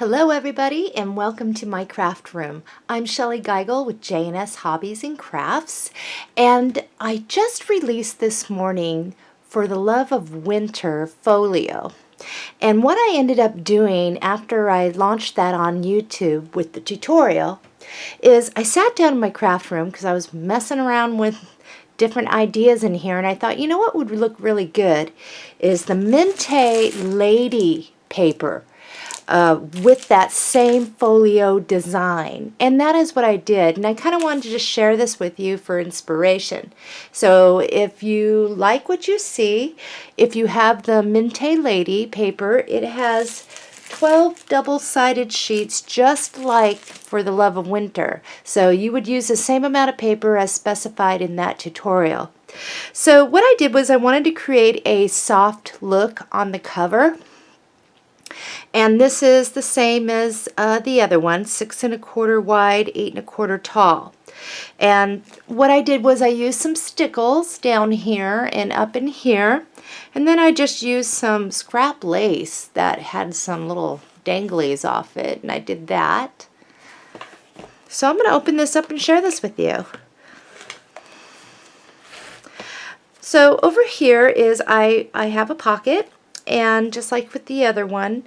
Hello everybody and welcome to my craft room. I'm Shellie Geigle with J&S Hobbies and Crafts, and I just released this morning For the Love of Winter Folio. And what I ended up doing after I launched that on YouTube with the tutorial is I sat down in my craft room because I was messing around with different ideas in here, and I thought, you know what would look really good is the Mintay Lady paper with that same folio design. And that is what I did, and I kind of wanted to just share this with you for inspiration. So if you like what you see, if you have the Mintay Lady paper, it has 12 double-sided sheets just like For the Love of Winter. So you would use the same amount of paper as specified in that tutorial. So what I did was I wanted to create a soft look on the cover. And this is the same as the other one, 6 1/4 wide, 8 1/4 tall. And what I did was I used some stickles down here and up in here, and then I just used some scrap lace that had some little danglies off it, and I did that. So I'm going to open this up and share this with you. So over here is I have a pocket, and just like with the other one,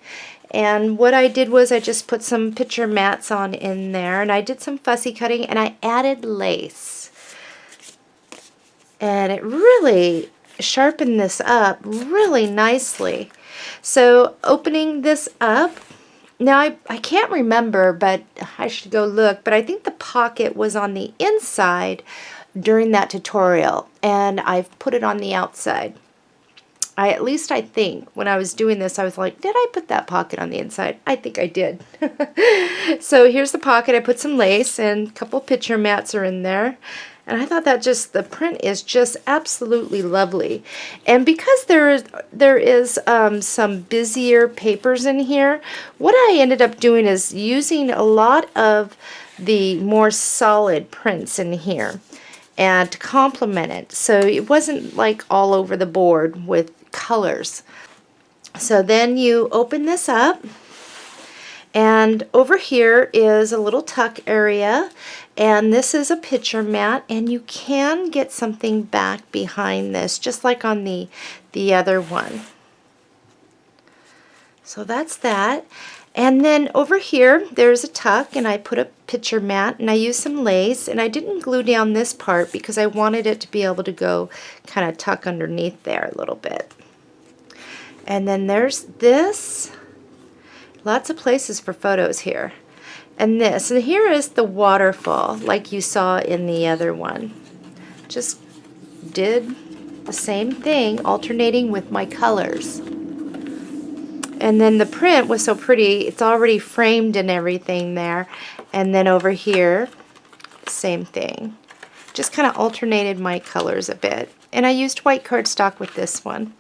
and what I did was I just put some picture mats on in there, and I did some fussy cutting, and I added lace, and it really sharpened this up really nicely. So opening this up, now I can't remember, but I should go look, but I think the pocket was on the inside during that tutorial, and I've put it on the outside. At least I think when I was doing this, I was like, did I put that pocket on the inside? I think I did. So here's the pocket. I put some lace, and a couple picture mats are in there. And I thought that the print is just absolutely lovely. And because there is some busier papers in here, what I ended up doing is using a lot of the more solid prints in here and to complement it. So it wasn't like all over the board with colors. So then you open this up, and over here is a little tuck area, and this is a picture mat, and you can get something back behind this just like on the other one. So that's that. And then over here there's a tuck, and I put a picture mat, and I used some lace, and I didn't glue down this part because I wanted it to be able to go kind of tuck underneath there a little bit. And then there's this, lots of places for photos here, and this, and here is the waterfall like you saw in the other one. Just did the same thing, alternating with my colors. And then the print was so pretty, it's already framed and everything there. And then over here, same thing. Just kind of alternated my colors a bit. And I used white cardstock with this one.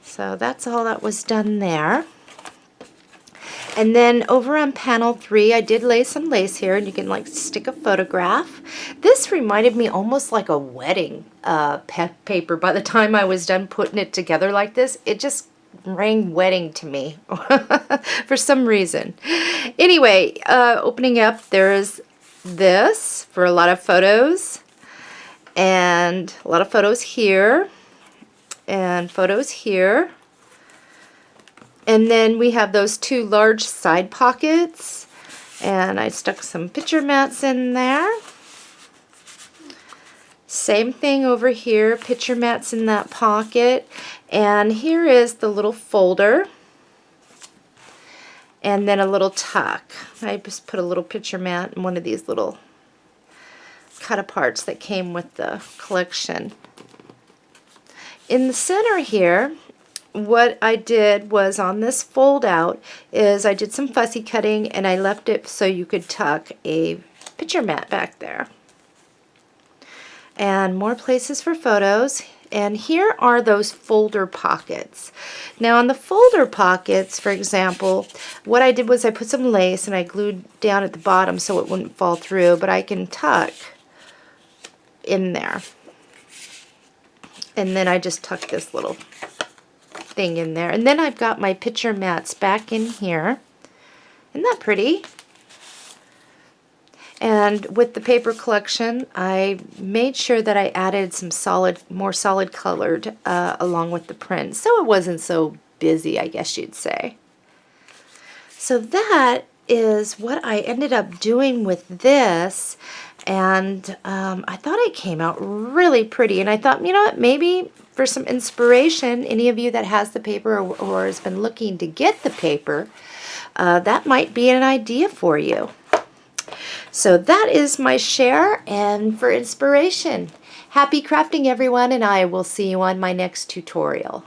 So that's all that was done there. And then over on panel 3, I did lay some lace here, and you can like stick a photograph. This reminded me almost like a wedding paper. By the time I was done putting it together like this, it just rang wedding to me for some reason. Anyway, opening up, there's this for a lot of photos, and a lot of photos here, and photos here. And then we have those 2 large side pockets, and I stuck some picture mats in there. Same thing over here, picture mats in that pocket. And here is the little folder, and then a little tuck. I just put a little picture mat in one of these little cut-aparts that came with the collection. In the center here, what I did was on this fold out is I did some fussy cutting, and I left it so you could tuck a picture mat back there. And more places for photos. And here are those folder pockets. Now on the folder pockets, for example, what I did was I put some lace and I glued down at the bottom so it wouldn't fall through, but I can tuck in there. And then I just tuck this little thing in there. And then I've got my picture mats back in here. Isn't that pretty? And with the paper collection, I made sure that I added some more solid colored along with the print, so it wasn't so busy, I guess you'd say. So that is what I ended up doing with this, and I thought it came out really pretty, and I thought, you know what, maybe for some inspiration, any of you that has the paper or has been looking to get the paper, that might be an idea for you. So that is my share and for inspiration. Happy crafting, everyone, and I will see you on my next tutorial.